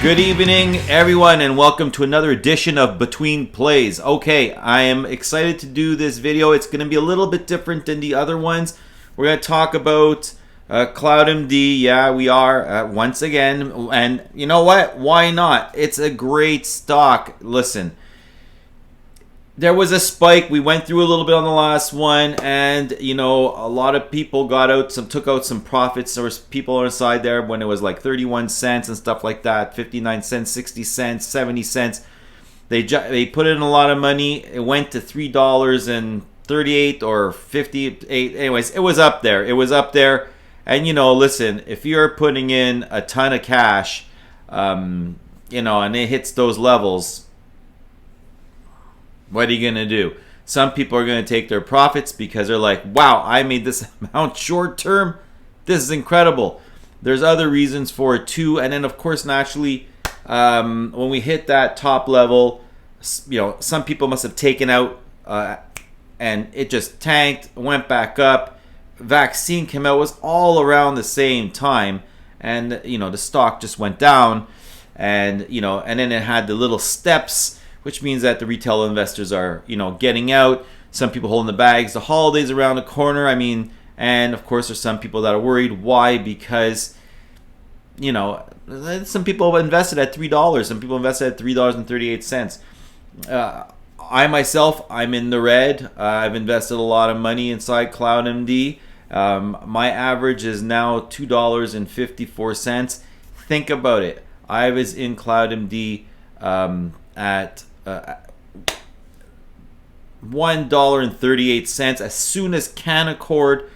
Good evening, everyone, and welcome to another edition of Betweenplays. Okay, I am excited to do this video. It's going to be a little bit different than the other ones. We're going to talk about CloudMD. Yeah, we are once again. And you know what? Why not? It's a great stock. Listen, there was a spike. We went through a little bit on the last one, and a lot of people took out some profits. There was people on the side there when it was like 31 cents and stuff like that, 59 cents, 60 cents, 70 cents. They put in a lot of money. It went to $3.38 or 58. Anyways, it was up there. And listen, if you're putting in a ton of cash, and it hits those levels, what are you going to do? Some people are going to take their profits because they're like, wow, I made this amount short term. This is incredible. There's other reasons for it too. And then, of course, naturally, when we hit that top level, some people must have taken out and it just tanked, went back up. Vaccine came out, was all around the same time. And, the stock just went down. And, and then it had the little steps, which means that the retail investors are, getting out. Some people holding the bags. The holidays around the corner. And of course, there's some people that are worried. Why? Because, some people invested at $3. Some people invested at $3.38. I myself, I'm in the red. I've invested a lot of money inside CloudMD. My average is now $2.54. Think about it. I was in CloudMD at $1.38. As soon as Canaccord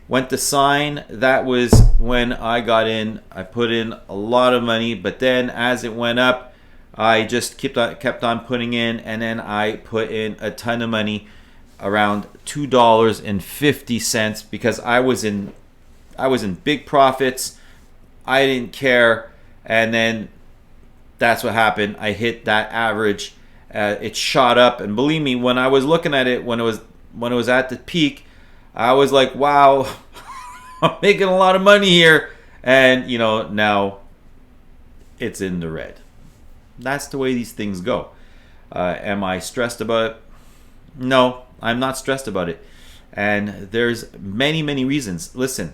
went to sign, that was when I got in. I put in a lot of money, but then as it went up, I just kept on putting in, and then I put in a ton of money, around $2.50, because I was in big profits. I didn't care, and then that's what happened. I hit that average. It shot up, and believe me, when I was looking at it, when it was at the peak, I was like, "Wow, I'm making a lot of money here." And now it's in the red. That's the way these things go. Am I stressed about it? No, I'm not stressed about it. And there's many, many reasons. Listen,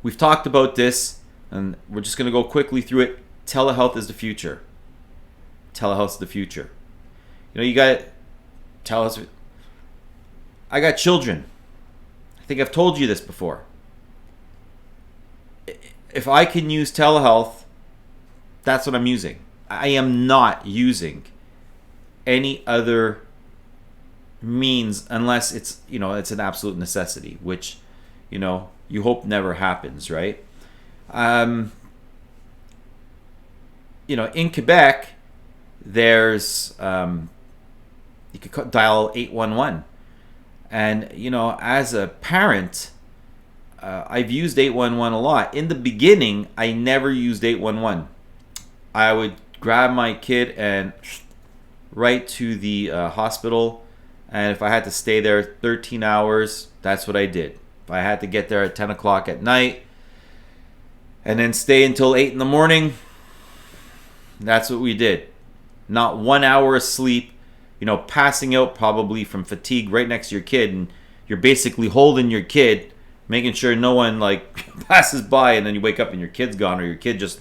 we've talked about this, and we're just going to go quickly through it. Telehealth is the future. Telehealth's the future. You got telehealth. I got children. I think I've told you this before. If I can use telehealth, that's what I'm using. I am not using any other means unless it's it's an absolute necessity, which you hope never happens, right? In Quebec, there's you could dial 811, and as a parent, I've used 811 a lot. In the beginning, I never used 811. I would grab my kid and right to the hospital, and if I had to stay there 13 hours, that's what I did. If I had to get there at 10 o'clock at night and then stay until 8 in the morning, that's what we did. Not 1 hour of sleep, passing out probably from fatigue right next to your kid, and you're basically holding your kid, making sure no one passes by, and then you wake up and your kid's gone, or your kid just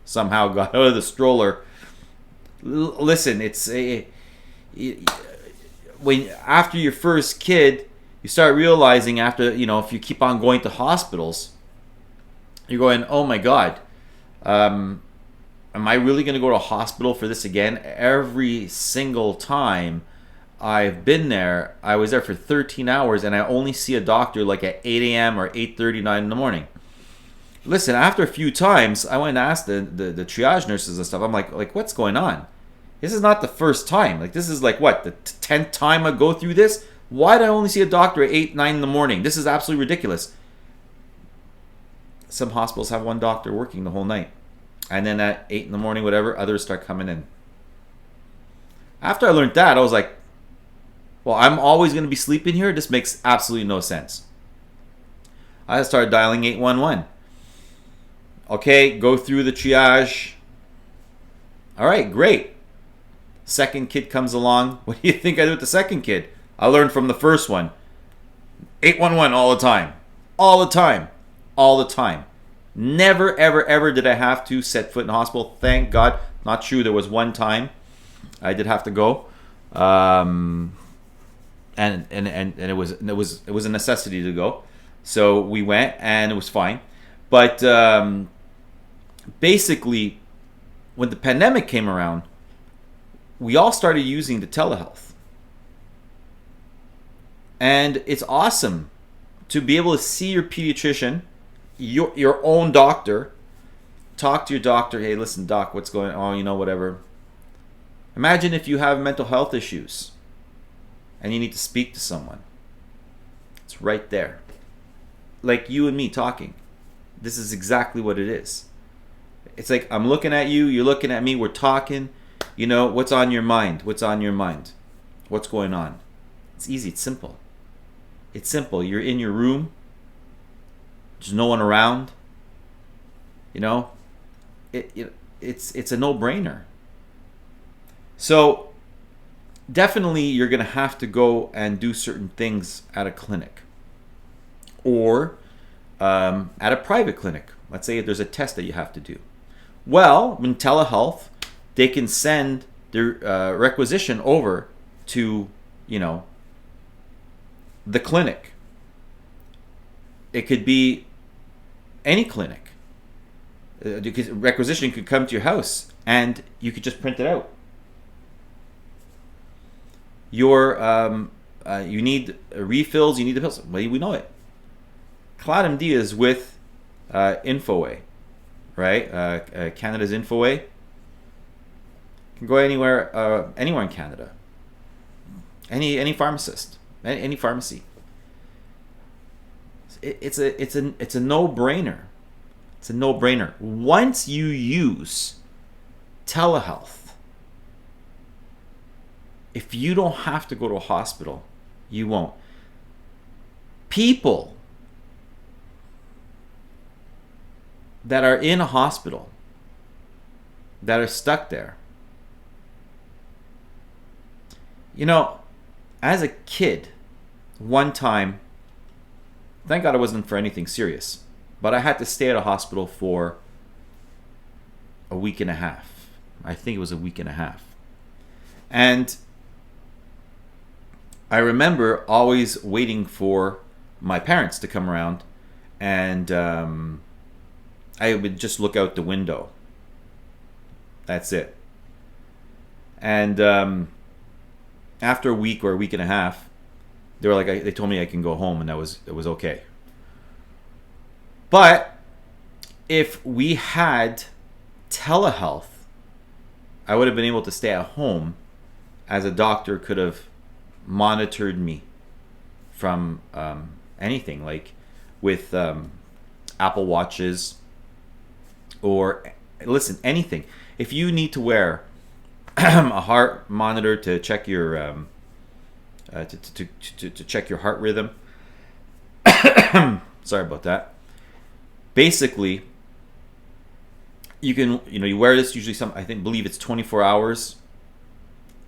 somehow got out of the stroller. Listen, it's when after your first kid, you start realizing after if you keep on going to hospitals, you're going, oh my God. Am I really going to go to a hospital for this again? Every single time I've been there, I was there for 13 hours, and I only see a doctor at 8 a.m. or 8:39 in the morning. Listen, after a few times, I went and asked the triage nurses and stuff. I'm like, what's going on? This is not the first time. This is the 10th time I go through this? Why do I only see a doctor at 8, 9 in the morning? This is absolutely ridiculous. Some hospitals have one doctor working the whole night. And then at 8 in the morning, whatever, others start coming in. After I learned that, I was like, well, I'm always going to be sleeping here? This makes absolutely no sense. I started dialing 811. Okay, go through the triage. All right, great. Second kid comes along. What do you think I do with the second kid? I learned from the first one. 811 all the time. All the time. All the time. Never, ever, ever did I have to set foot in the hospital. Thank God. Not true. There was one time I did have to go. And it was a necessity to go. So we went and it was fine. But basically, when the pandemic came around, we all started using the telehealth. And it's awesome to be able to see your pediatrician, your own doctor, talk to your doctor. Hey, listen, doc, what's going on? Whatever. Imagine if you have mental health issues and you need to speak to someone. It's right there. Like you and me talking. This is exactly what it is. It's like I'm looking at you, you're looking at me, we're talking. What's on your mind? What's on your mind? What's going on? It's easy, it's simple. It's simple. You're in your room. There's no one around. It's a no-brainer. So definitely you're going to have to go and do certain things at a clinic or at a private clinic. Let's say there's a test that you have to do. Well, in telehealth, they can send their requisition over to, the clinic. It could be any clinic. Because requisition could come to your house and you could just print it out. You need refills, you need the pills. Well, we know it. CloudMD is with Infoway, right? Canada's Infoway. You can go anywhere in Canada. Any pharmacist, any pharmacy. It's a no-brainer. It's a no-brainer. Once you use telehealth, if you don't have to go to a hospital, you won't. People that are in a hospital, that are stuck there, as a kid, one time, thank God it wasn't for anything serious, but I had to stay at a hospital for a week and a half. I think it was a week and a half. And I remember always waiting for my parents to come around, and I would just look out the window. That's it. And after a week or a week and a half, they were like, they told me I can go home, and it was okay. But if we had telehealth, I would have been able to stay at home, as a doctor could have monitored me from anything, like with Apple Watches or, listen, anything. If you need to wear a heart monitor to check your to check your heart rhythm, sorry about that. Basically, you can you wear this usually believe it's 24 hours,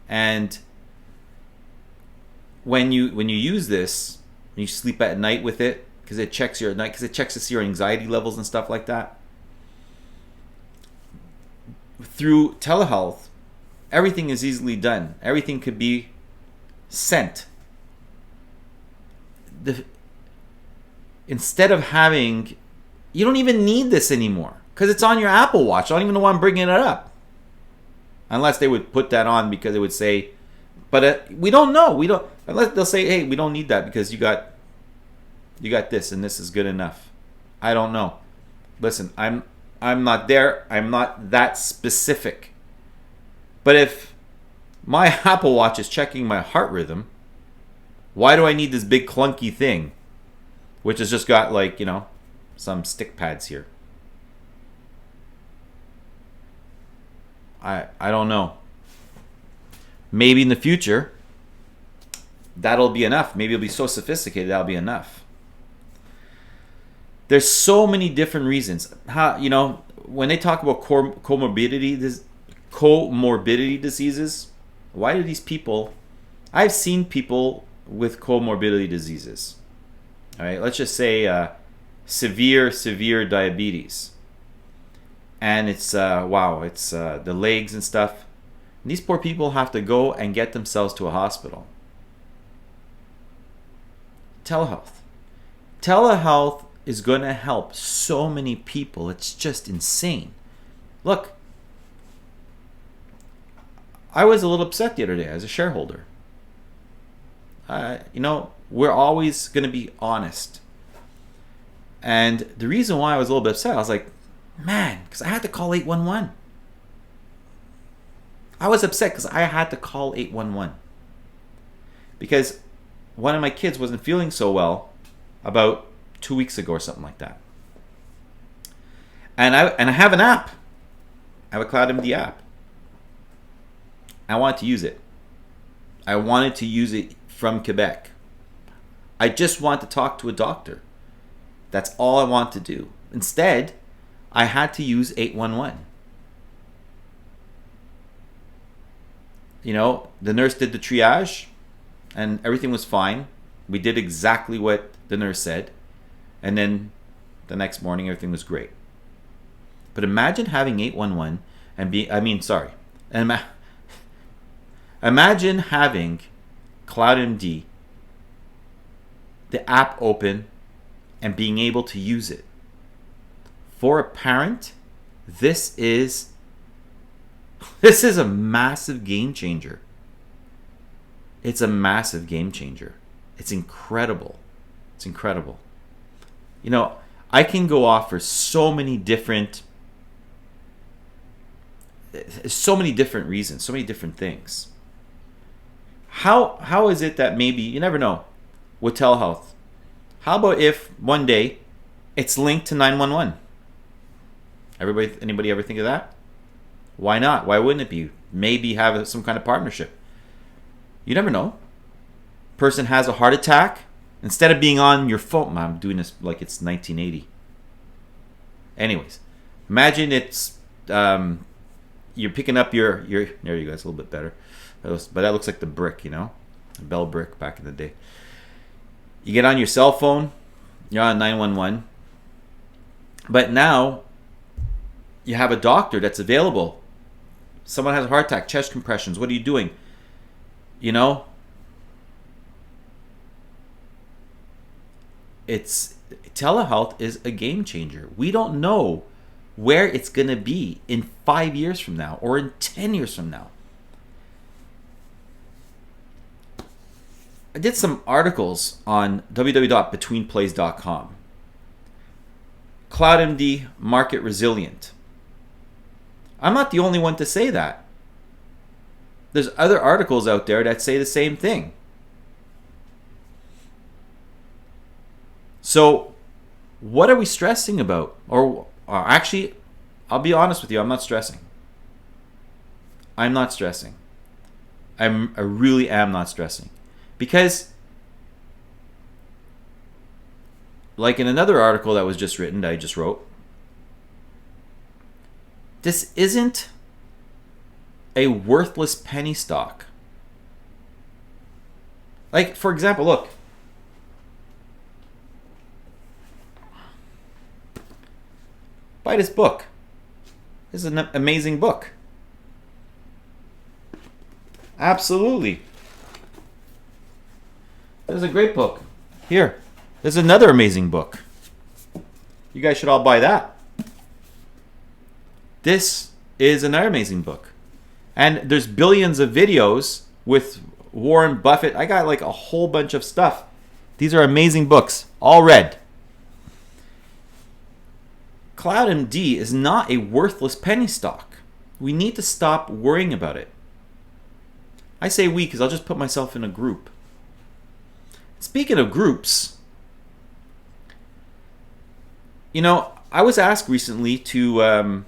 and when you use this, you sleep at night with it, because it checks to see your anxiety levels and stuff like that. Through telehealth, everything is easily done. Everything could be sent. Instead of having, you don't even need this anymore, because it's on your Apple Watch. I don't even know why I'm bringing it up, unless they would put that on because it would say, but we don't know. Unless they'll say, hey, we don't need that because you got this and this is good enough. I don't know. Listen, I'm not there. I'm not that specific. But if my Apple Watch is checking my heart rhythm, why do I need this big clunky thing, which has just got some stick pads here? I don't know. Maybe in the future, that'll be enough. Maybe it'll be so sophisticated that'll be enough. There's so many different reasons. How, when they talk about comorbidity diseases, why do these people? I've seen people with comorbidity diseases. All right, let's just say severe diabetes, and it's it's the legs and stuff. And these poor people have to go and get themselves to a hospital. Telehealth is going to help so many people. It's just insane. Look, I was a little upset the other day as a shareholder. We're always going to be honest. And the reason why I was a little bit upset, I was like, man, because I had to call 811. I was upset because I had to call 811. Because one of my kids wasn't feeling so well about 2 weeks ago or something like that. And I have an app. I have a CloudMD app. I wanted to use it. I wanted to use it from Quebec. I just want to talk to a doctor. That's all I want to do. Instead, I had to use 811. The nurse did the triage and everything was fine. We did exactly what the nurse said. And then the next morning, everything was great. But imagine having 811 imagine having CloudMD, the app open, and being able to use it. For a parent, this is a massive game changer. It's a massive game changer. It's incredible. It's incredible. I can go off for so many different reasons, so many different things. How is it that maybe, you never know, with telehealth, how about if one day it's linked to 911? Anybody ever think of that? Why not? Why wouldn't it be? Maybe have some kind of partnership. You never know. Person has a heart attack. Instead of being on your phone, I'm doing this like it's 1980. Anyways, imagine it's you're picking up your there you go, it's a little bit better. But that looks like the brick, a Bell brick back in the day. You get on your cell phone, you're on 911. But now you have a doctor that's available. Someone has a heart attack, chest compressions. What are you doing? Telehealth is a game changer. We don't know where it's going to be in 5 years from now or in 10 years from now. I did some articles on www.betweenplays.com. CloudMD market resilient. I'm not the only one to say that. There's other articles out there that say the same thing. So, what are we stressing about? Or actually, I'll be honest with you, I'm not stressing. I'm not stressing. I really am not stressing. Because, like in another article that was just written, that I just wrote, this isn't a worthless penny stock. Like, for example, look. Buy this book. This is an amazing book. Absolutely. This is a great book. Here, there's another amazing book. You guys should all buy that. This is another amazing book. And there's billions of videos with Warren Buffett. I got like a whole bunch of stuff. These are amazing books, all read. CloudMD is not a worthless penny stock. We need to stop worrying about it. I say we because I'll just put myself in a group. Speaking of groups, I was asked recently to, I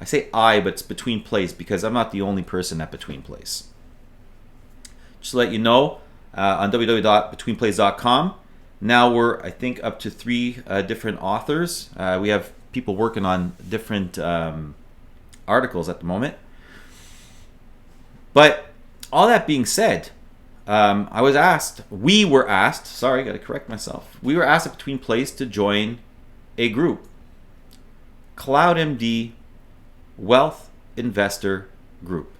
say but it's Betweenplays because I'm not the only person at Betweenplays. Just to let you know, on www.betweenplays.com, Now we're, I think, up to 3 different authors. We have people working on different articles at the moment. But all that being said, we were asked, sorry, got to correct myself. We were asked at Betweenplays to join a group, CloudMD Wealth Investor Group.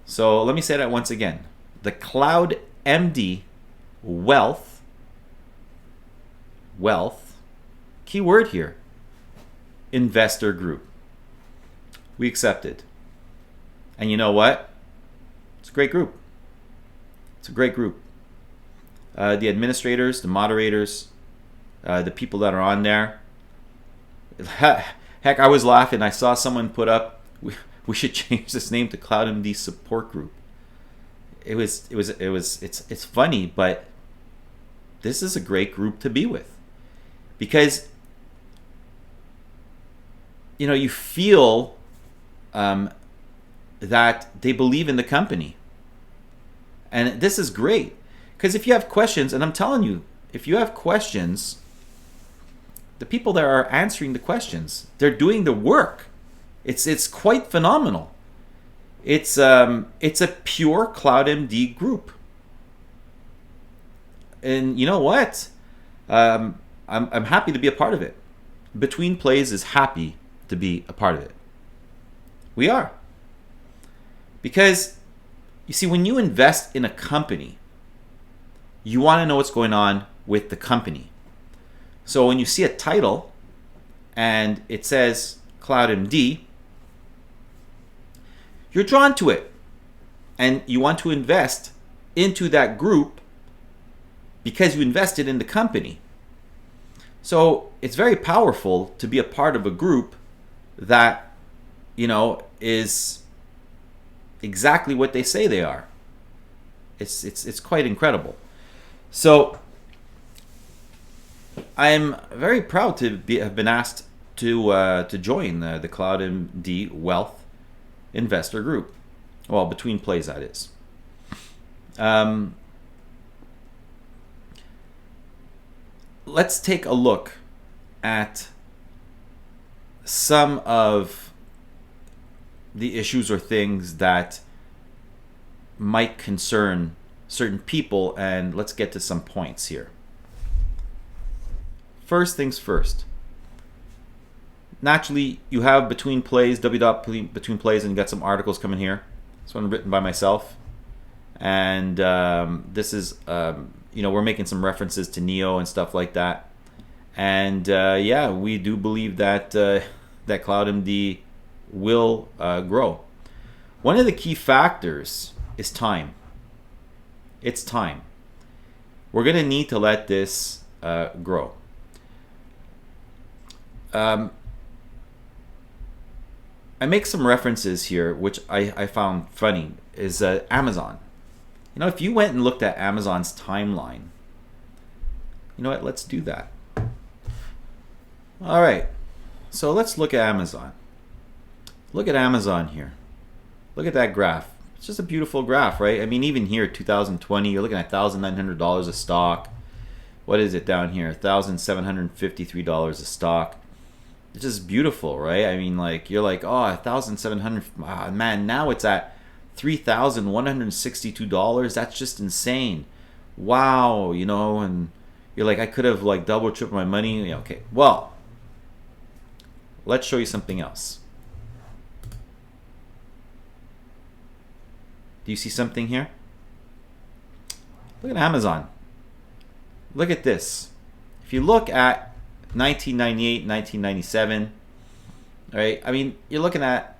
So let me say that once again. The CloudMD Wealth, keyword here, Investor Group. We accepted. And you know what? It's a great group. It's a great group. The administrators, the moderators, the people that are on there. Heck, I was laughing. I saw someone put up, we should change this name to CloudMD Support Group. It's funny, but this is a great group to be with, because you feel that they believe in the company. And this is great, because if you have questions, and I'm telling you, if you have questions, the people that are answering the questions, they're doing the work. It's quite phenomenal. It's a pure CloudMD group. And you know what? I'm happy to be a part of it. Betweenplays is happy to be a part of it. We are. Because, you see, when you invest in a company, you want to know what's going on with the company. So when you see a title and it says CloudMD, you're drawn to it. And you want to invest into that group because you invested in the company. So it's very powerful to be a part of a group that, is exactly what they say they are. It's quite incredible. So I'm very proud to have been asked to join the CloudMD Wealth Investor Group. Well, Betweenplays, that is. Let's take a look at some of the issues or things that might concern certain people, and let's get to some points here. First things first. Naturally, you have Betweenplays, www.betweenplays, and you got some articles coming here. This one written by myself, and this is we're making some references to Neo and stuff like that. And yeah, we do believe that that CloudMD will grow. One of the key factors is time. It's time. We're going to need to let this grow. I make some references here, which I found funny, is Amazon. If you went and looked at Amazon's timeline, you know what? Let's do that. All right. So let's look at Amazon. Look at Amazon here. Look at that graph. It's just a beautiful graph, right? I mean, even here, 2020, you're looking at $1,900 a stock. What is it down here? $1,753 a stock. It's just beautiful, right? I mean, you're like, oh, $1,700. Man, now it's at $3,162. That's just insane. Wow, and you're like, I could have double, triple my money. Yeah, okay, well, let's show you something else. Do you see something here? Look at Amazon. Look at this. If you look at 1998, 1997, right? I mean, you're looking at,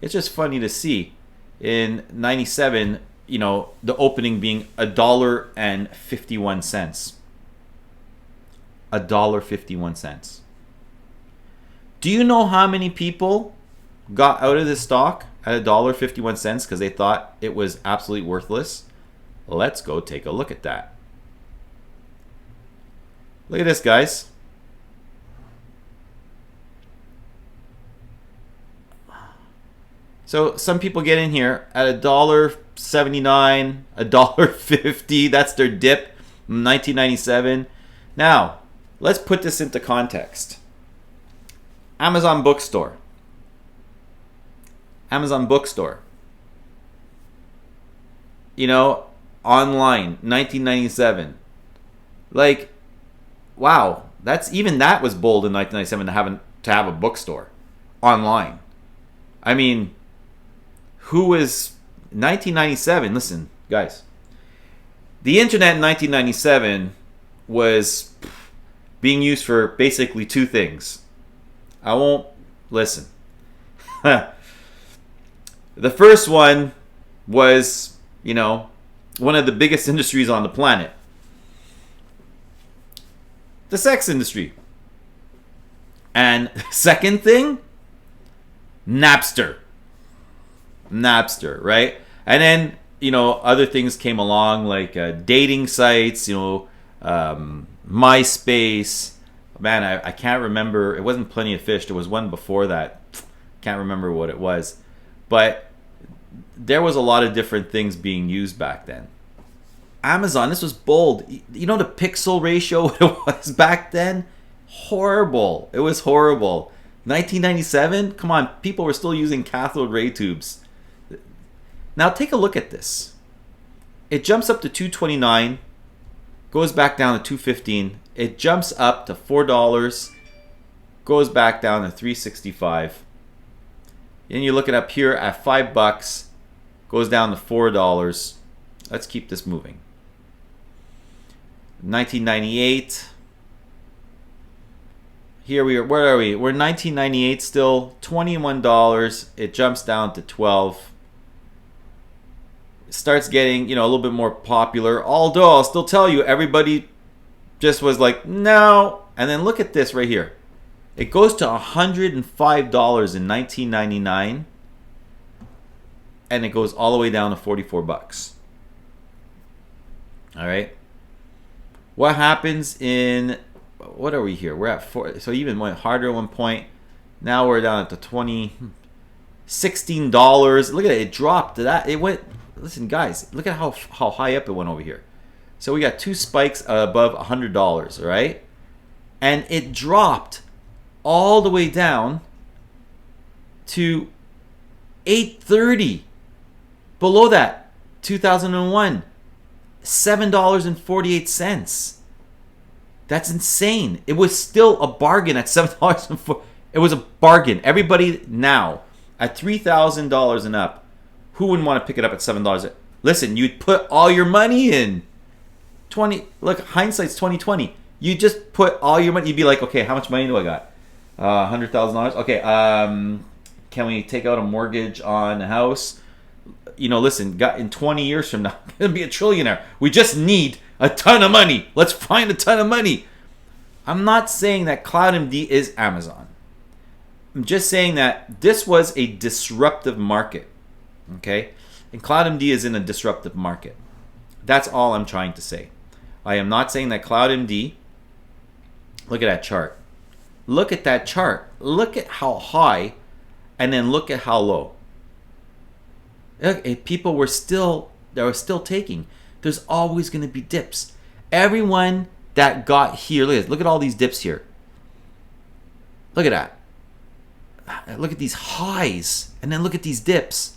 it's just funny to see. In 97, the opening being $1.51. $1.51. Do you know how many people got out of this stock at $1.51 because they thought it was absolutely worthless? Let's go take a look at that. Look at this, guys. So some people get in here at $1.51, $1.79, $1.50. That's their dip in 1997. Now, let's put this into context. Amazon bookstore. Amazon bookstore. You know, online, 1997. Like, wow, that was bold in 1997 to have a bookstore online. I mean, who was 1997? Listen, guys, the internet in 1997 was being used for basically two things. I won't listen. The first one was, you know, one of the biggest industries on the planet. The sex industry. And second thing, Napster, right? And then, you know, other things came along like dating sites, you know, MySpace. Man, I can't remember. It wasn't Plenty of Fish. There was one before that. Can't remember what it was. But there was a lot of different things being used back then. Amazon, this was bold. You know the pixel ratio what it was back then? Horrible. It was horrible. 1997? Come on, people were still using cathode ray tubes. Now take a look at this. It jumps up to $2.29, goes back down to $2.15. It jumps up to $4, goes back down to $3.65. And you look it up here at $5, goes down to $4. Let's keep this moving. 1998. Here we are. Where are we? We're 1998 still. $21. It jumps down to $12. It starts getting, you know, a little bit more popular. Although I'll still tell you, everybody just was like, no. And then look at this right here. It goes to $105 in 1999, and it goes all the way down to $44. All right. What happens in, what are we here? We're at 4. So even went harder at one point. Now we're down at the $16. Look at it. It dropped to that. It went. Listen, guys. Look at how high up it went over here. So we got two spikes above $100, right? And it dropped all the way down to $8.30. Below that, 2001, $7.48. That's insane. It was still a bargain at $7.04. It was a bargain. Everybody now at $3,000 and up, who wouldn't want to pick it up at $7? Listen, you'd put all your money in. Look, hindsight's 2020. You just put all your money. You'd be like, okay, how much money do I got? $100,000. Okay, can we take out a mortgage on a house? You know, listen, in 20 years from now, I'm gonna be a trillionaire. We just need a ton of money. Let's find a ton of money. I'm not saying that CloudMD is Amazon. I'm just saying that this was a disruptive market. Okay? And CloudMD is in a disruptive market. That's all I'm trying to say. I am not saying that CloudMD, look at that chart. Look at that chart. Look at how high and then look at how low. People were still taking. There's always going to be dips. Everyone that got here, look at all these dips here. Look at that. Look at these highs and then look at these dips.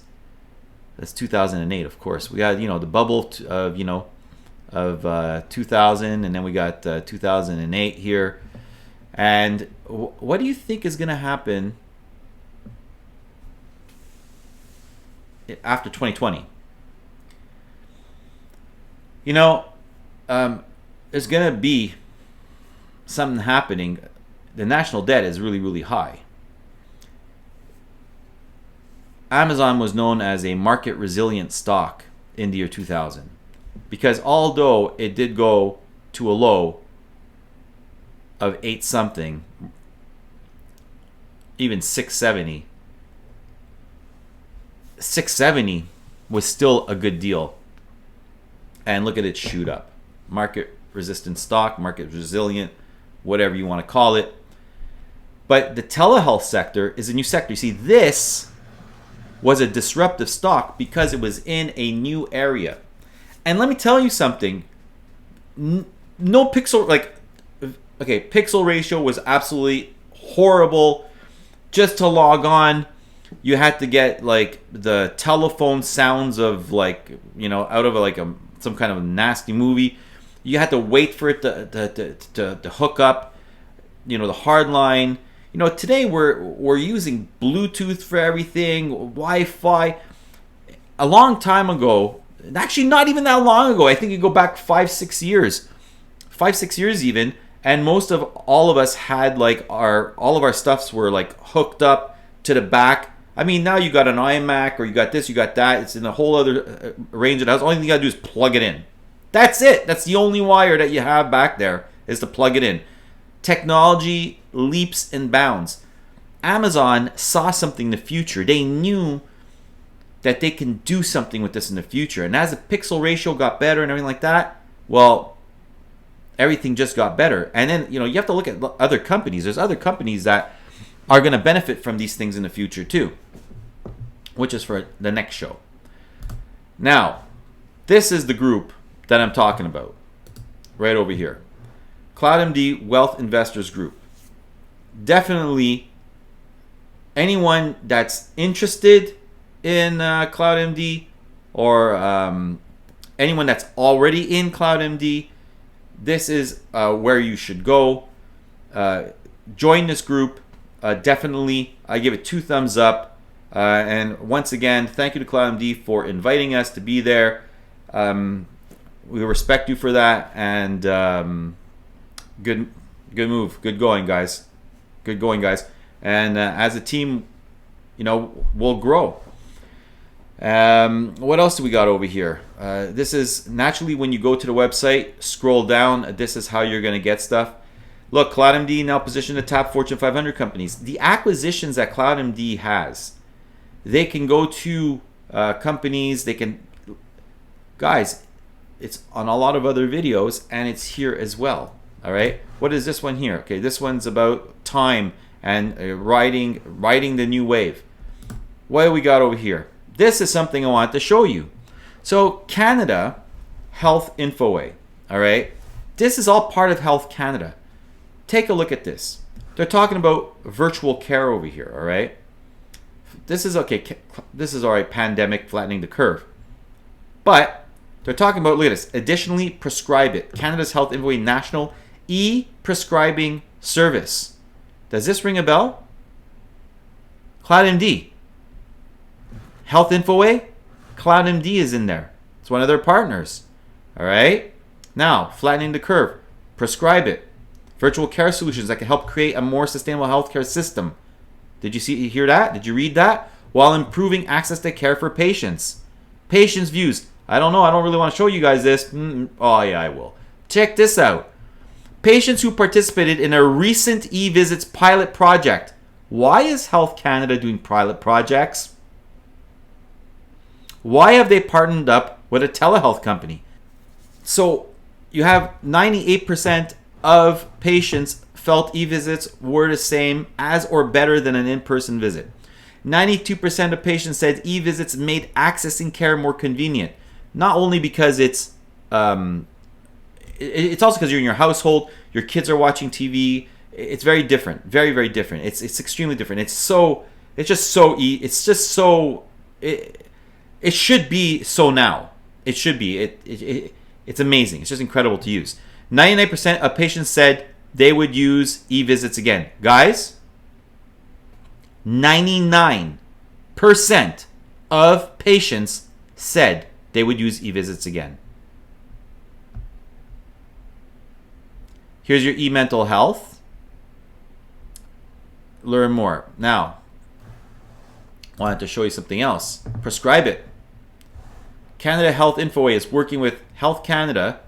That's 2008, of course. We got, you know, the bubble of 2000, and then we got 2008 here. And what do you think is going to happen after 2020? You know, there's going to be something happening. The national debt is really, really high. Amazon was known as a market resilient stock in the year 2000 because although it did go to a low of 8 something, even 670 was still a good deal. And look at it shoot up. Market resistant stock, market resilient, whatever you want to call it. But the telehealth sector is a new sector. You see, this was a disruptive stock because it was in a new area. And let me tell you something. No pixel, pixel ratio was absolutely horrible. Just to log on, you had to get like the telephone sounds of out of some kind of nasty movie. You had to wait for it to hook up, the hard line. Today we're using Bluetooth for everything, Wi-Fi. A long time ago, actually not even that long ago, I think you go back 5-6 years, 5-6 years even, and most of all of us had all of our stuffs were hooked up to the back. I mean, now you got an iMac or you got this, you got that. It's in a whole other range of the house. The only thing you got to do is plug it in. That's it. That's the only wire that you have back there is to plug it in. Technology leaps and bounds. Amazon saw something in the future. They knew that they can do something with this in the future. And as the pixel ratio got better and everything like that, well, everything just got better. And then, you have to look at other companies. There's other companies that are going to benefit from these things in the future too, which is for the next show. Now, this is the group that I'm talking about right over here. CloudMD Wealth Investors Group. Definitely anyone that's interested in CloudMD or anyone that's already in CloudMD, this is where you should go. Join this group. Definitely, I give it 2 thumbs up. And once again, thank you to CloudMD for inviting us to be there. We respect you for that, and good move, good going, guys. Good going, guys. And as a team, we'll grow. What else do we got over here? This is naturally when you go to the website, scroll down. This is how you're going to get stuff. Look, CloudMD now positioned to top Fortune 500 companies. The acquisitions that CloudMD has, they can go to companies. They can, guys. It's on a lot of other videos, and it's here as well. All right. What is this one here? Okay, this one's about time and riding the new wave. What do we got over here? This is something I want to show you. So Canada Health Infoway. All right. This is all part of Health Canada. Take a look at this. They're talking about virtual care over here. All right. This is okay. This is all right. Pandemic flattening the curve, but they're talking about, look at this. Additionally, prescribe it. Canada's Health Infoway National E-Prescribing Service. Does this ring a bell? CloudMD. Health Infoway. CloudMD is in there. It's one of their partners. All right. Now, flattening the curve. Prescribe it. Virtual care solutions that can help create a more sustainable healthcare system. Did you hear that? Did you read that? While improving access to care for patients. Patients' views. I don't know. I don't really want to show you guys this. Oh, yeah, I will. Check this out. Patients who participated in a recent e-visits pilot project. Why is Health Canada doing pilot projects? Why have they partnered up with a telehealth company? So you have 98% of patients felt e-visits were the same as or better than an in-person visit. 92% of patients said e-visits made accessing care more convenient. Not only because it's also because you're in your household, your kids are watching TV. It's very different, very, very different. It's extremely different. It should be so now. It should be. It's amazing. It's just incredible to use. 99% of patients said they would use e-visits again. Guys, 99% of patients said they would use e-visits again. Here's your e-mental health. Learn more. Now, I wanted to show you something else. Prescribe it. Canada Health Infoway is working with Health Canada,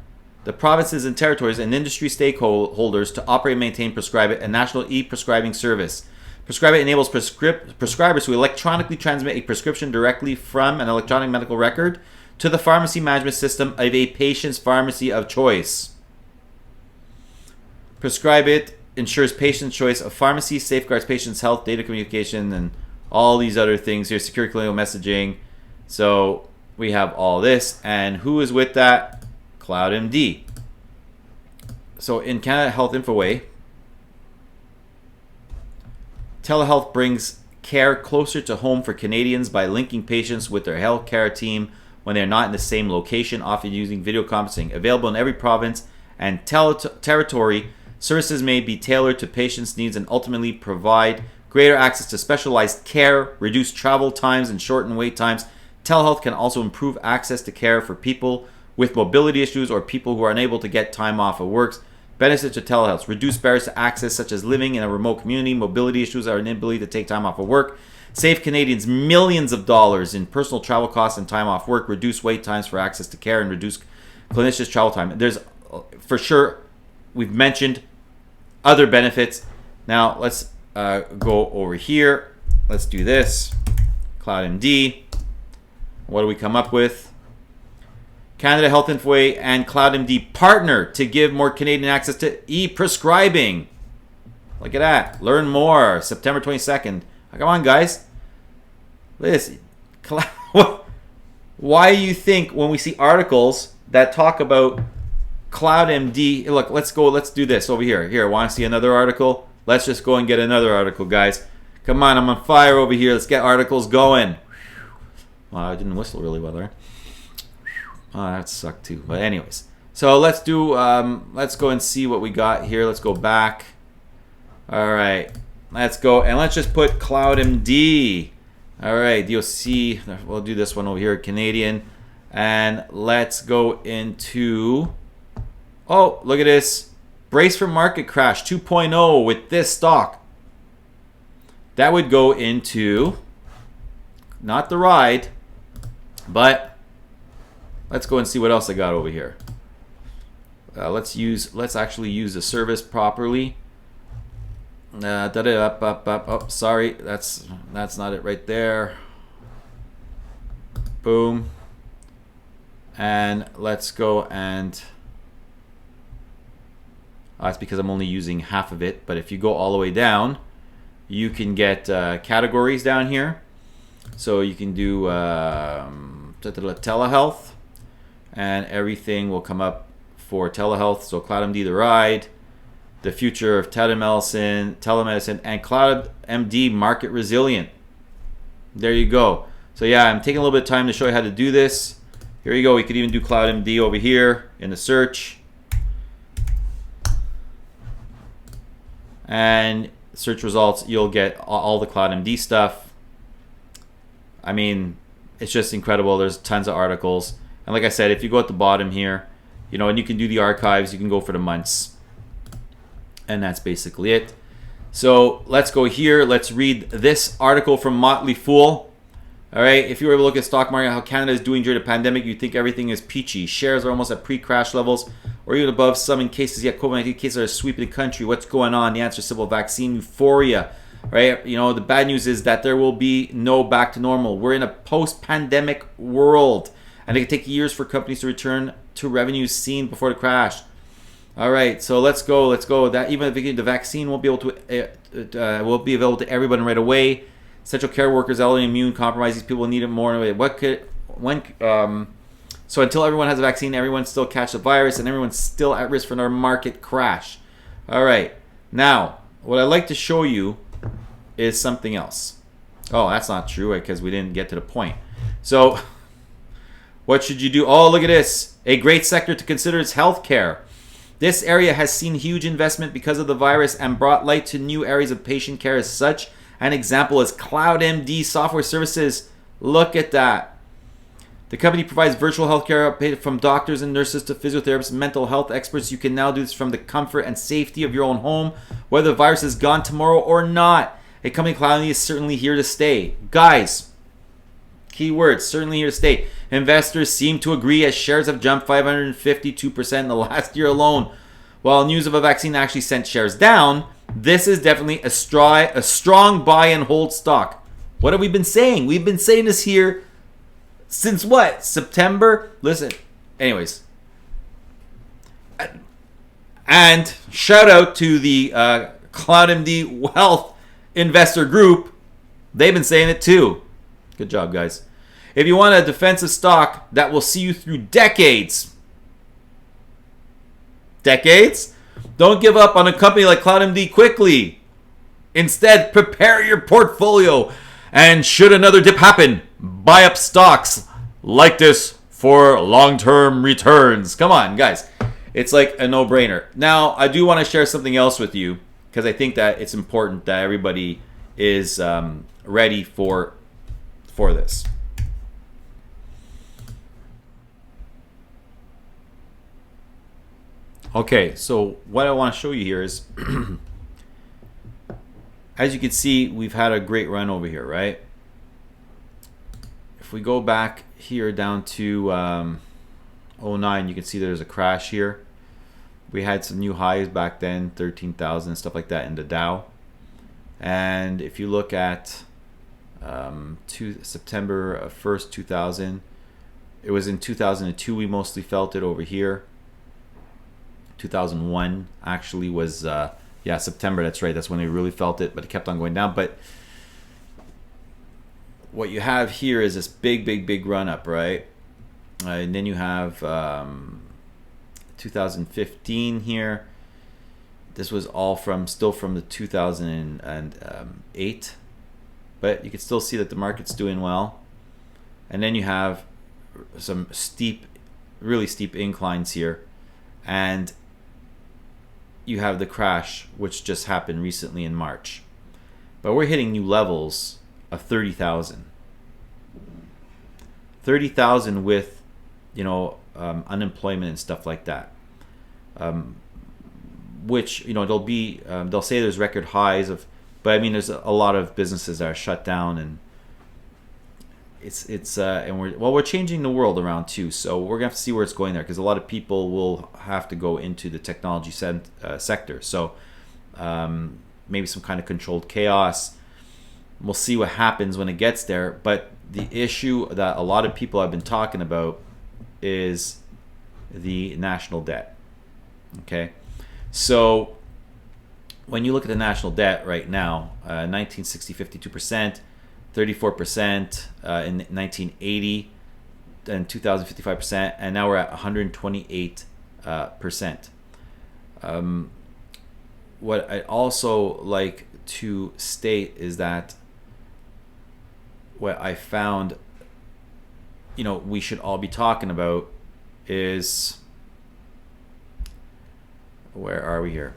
the provinces and territories, and industry stakeholders to operate and maintain Prescribe It, a national e-prescribing service. Prescribe It enables prescribers to electronically transmit a prescription directly from an electronic medical record to the pharmacy management system of a patient's pharmacy of choice. Prescribe It ensures patient choice of pharmacy, safeguards patients' health, data communication, and all these other things here, secure clinical messaging. So we have all this, and who is with that? CloudMD. So in Canada Health Infoway, telehealth brings care closer to home for Canadians by linking patients with their healthcare team when they're not in the same location, often using video conferencing. Available in every province and territory, services may be tailored to patients' needs and ultimately provide greater access to specialized care, reduce travel times, and shorten wait times. Telehealth can also improve access to care for people with mobility issues or people who are unable to get time off of work. Benefits of telehealth: reduce barriers to access, such as living in a remote community, mobility issues, or inability to take time off of work. Save Canadians millions of dollars in personal travel costs and time off work. Reduce wait times for access to care and reduce clinicians' travel time. There's, for sure, we've mentioned other benefits. Now let's go over here. Let's do this. CloudMD. What do we come up with? Canada Health Infoway and CloudMD partner to give more Canadian access to e-prescribing. Look at that. Learn more. September 22nd. Come on, guys. Listen. Why do you think when we see articles that talk about CloudMD... Look, let's go. Let's do this over here. Here, want to see another article? Let's just go and get another article, guys. Come on, I'm on fire over here. Let's get articles going. Well, I didn't whistle really well there. Oh, that sucked too. But anyways, so let's do. Let's go and see what we got here. Let's go back. All right, let's go and let's just put CloudMD. All right, you'll see. We'll do this one over here, Canadian, and let's go into. Oh, look at this! Brace for market crash 2.0 with this stock. That would go into not the ride, but. Let's go and see what else I got over here. Let's actually use the service properly. Oh, sorry, that's not it right there. Boom. And let's go and. That's because I'm only using half of it. But if you go all the way down, you can get categories down here. So you can do telehealth. And everything will come up for telehealth. So CloudMD The Ride, the future of telemedicine, and CloudMD Market Resilient. There you go. So yeah, I'm taking a little bit of time to show you how to do this. Here you go. We could even do CloudMD over here in the search. And search results, you'll get all the CloudMD stuff. I mean, it's just incredible. There's tons of articles. And like I said, if you go at the bottom here, you know, and you can do the archives, you can go for the months. And that's basically it. So let's go here. Let's read this article from Motley Fool. All right, if you were able to look at stock market, how Canada is doing during the pandemic, you'd think everything is peachy. Shares are almost at pre-crash levels or even above some in cases. Yet COVID-19 cases are sweeping the country. What's going on? The answer is simple: vaccine euphoria. Right? You know, the bad news is that there will be no back to normal. We're in a post-pandemic world. And it can take years for companies to return to revenues seen before the crash. All right, so let's go. That even if the vaccine won't be able to will be available to everyone right away. Essential care workers, elderly, immune compromised, these people need it more. So until everyone has a vaccine, everyone still catch the virus, and everyone's still at risk for another market crash. All right, now what I'd like to show you is something else. Oh, that's not true because we didn't get to the point. So. What should you do? Oh, look at this. A great sector to consider is healthcare. This area has seen huge investment because of the virus and brought light to new areas of patient care. As such, an example is CloudMD software services. Look at that. The company provides virtual healthcare from doctors and nurses to physiotherapists and mental health experts. You can now do this from the comfort and safety of your own home, whether the virus is gone tomorrow or not. A company CloudMD is certainly here to stay. Guys, key words, certainly here to stay. Investors seem to agree as shares have jumped 552% in the last year alone. While news of a vaccine actually sent shares down, this is definitely a strong buy and hold stock. What have we been saying? We've been saying this here since what? September? Listen, anyways. And shout out to the CloudMD Wealth Investor Group. They've been saying it too. Good job, guys. If you want a defensive stock that will see you through decades, don't give up on a company like CloudMD quickly. Instead, prepare your portfolio, and should another dip happen, buy up stocks like this for long-term returns. Come on, guys. It's like a no-brainer. Now, I do want to share something else with you, because I think that it's important that everybody is ready for this. Okay, so what I want to show you here is, as you can see, we've had a great run over here, right? If we go back here down to 09, you can see there's a crash here. We had some new highs back then, 13,000 and stuff like that in the Dow. And if you look at September 1st, 2000, it was in 2002 we mostly felt it over here. 2001 actually was, September, that's right. That's when we really felt it, but it kept on going down. But what you have here is this big run up, right? And then you have 2015 here. This was all still from the 2008, but you can still see that the market's doing well. And then you have some really steep inclines here, and you have the crash, which just happened recently in March. But we're hitting new levels of 30,000. 30,000 with, unemployment and stuff like that. Which, they'll say there's record highs but I mean, there's a lot of businesses that are shut down, and we're changing the world around too. So we're gonna have to see where it's going there, because a lot of people will have to go into the technology sector. So maybe some kind of controlled chaos. We'll see what happens when it gets there. But the issue that a lot of people have been talking about is the national debt. Okay, so when you look at the national debt right now, 1960, 52%, 34% in 1980, and 2000, 55%, and now we're at 128%. What I also like to state is that what I found, we should all be talking about is, where are we here?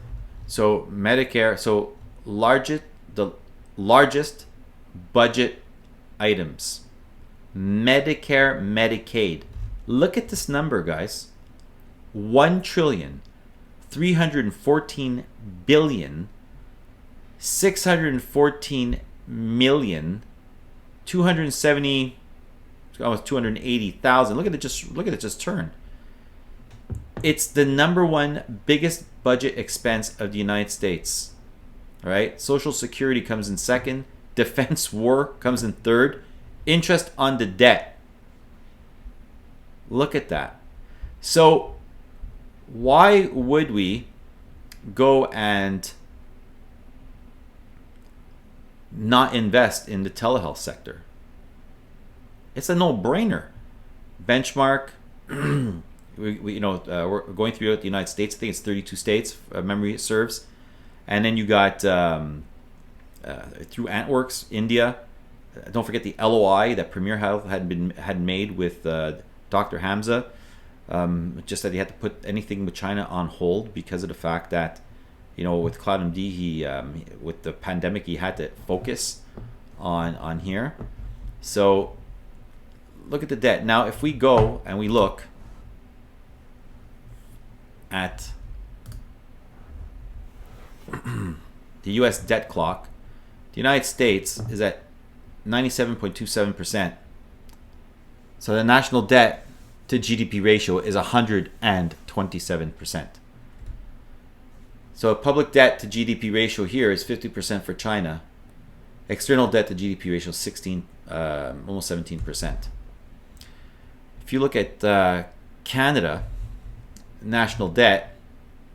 So Medicare, the largest budget items, Medicare, Medicaid. Look at this number, guys. 1,314,614,270, almost 280,000. Look at it just turn. It's the number one biggest budget expense of the United States. All right? Social Security comes in second. Defense war comes in third. Interest on the debt. Look at that. So why would we go and not invest in the telehealth sector? It's a no-brainer. Benchmark. We're going throughout the United States. I think it's 32 states, memory serves. And then you got through Antworks, India. Don't forget the LOI that Premier Health had made with Dr. Hamza. Just that he had to put anything with China on hold because of the fact that, with CloudMD, he with the pandemic, he had to focus on here. So look at the debt. Now, if we go and we look at the U.S. debt clock, the United States is at 97.27%. So the national debt to GDP ratio is 127%. So a public debt to GDP ratio here is 50% for China. External debt to GDP ratio is almost 17%. If you look at Canada, national debt,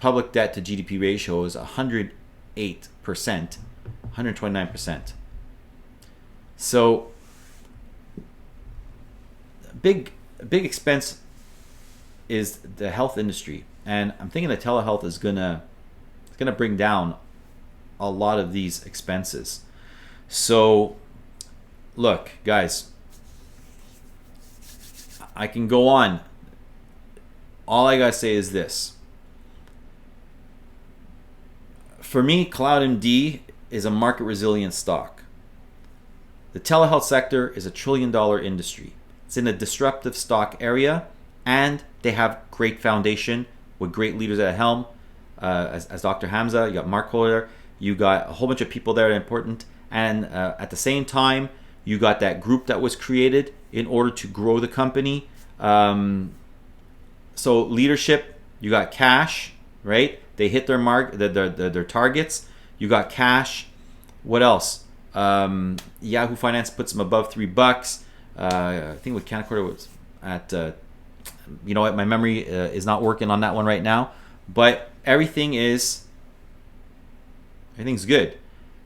public debt to GDP ratio is 108%, 129%. So big expense is the health industry, and I'm thinking that telehealth is gonna bring down a lot of these expenses. So look, guys, I can go on. All I gotta say is this. For me, CloudMD is a market resilient stock. The telehealth sector is a $1 trillion industry. It's in a disruptive stock area, and they have great foundation with great leaders at the helm. As Dr. Hamza, you got Macroeconomics, you got a whole bunch of people there that are important, and at the same time, you got that group that was created in order to grow the company. So leadership, you got cash, right? They hit their targets. You got cash. What else? Yahoo Finance puts them above $3. I think with Canaccord it was at. You know what? My memory is not working on that one right now. But everything's good.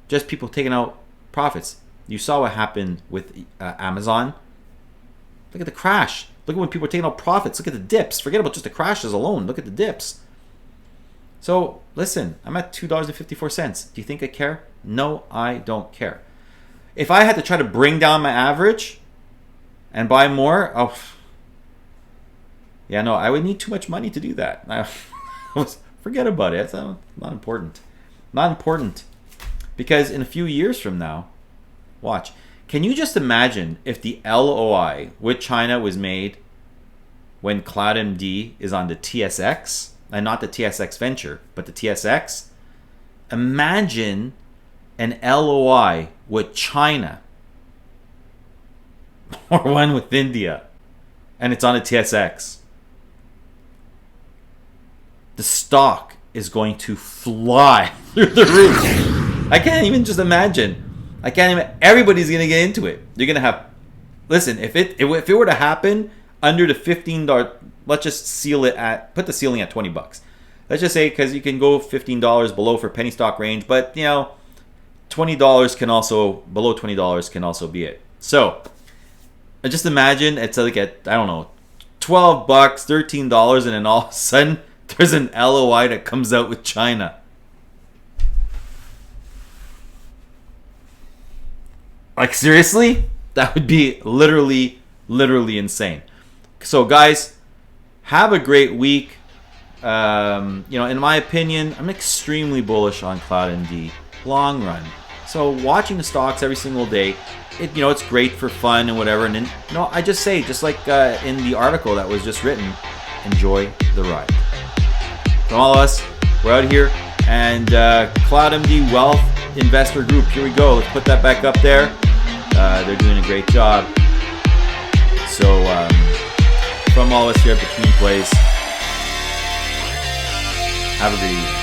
Just people taking out profits. You saw what happened with Amazon. Look at the crash. Look at when people are taking out profits. Look at the dips. Forget about just the crashes alone. Look at the dips. So listen, I'm at $2.54. Do you think I care? No, I don't care. If I had to try to bring down my average and buy more, I would need too much money to do that. Forget about it. It's not important. Not important. Because in a few years from now, watch. Can you just imagine if the LOI with China was made when CloudMD is on the TSX, and not the TSX Venture, but the TSX? Imagine an LOI with China or one with India, and it's on the TSX. The stock is going to fly through the roof. I can't even just imagine. Everybody's going to get into it. You're going to have, listen, if it were to happen under the $15, let's just put the ceiling at $20. Let's just say, because you can go $15 below for penny stock range, but $20 can also, below $20 can also be it. So just imagine it's like at, I don't know, $12, $13, and then all of a sudden there's an LOI that comes out with China. Like, seriously? That would be literally insane. So guys, have a great week. In my opinion, I'm extremely bullish on CloudMD long run. So watching the stocks every single day, it's great for fun and whatever. And then, I just say, just like in the article that was just written, enjoy the ride. From all of us, we're out here, and CloudMD Wealth Investor Group. Here we go. Let's put that back up there. They're doing a great job. So from all of us here at Betweenplays, have a great evening.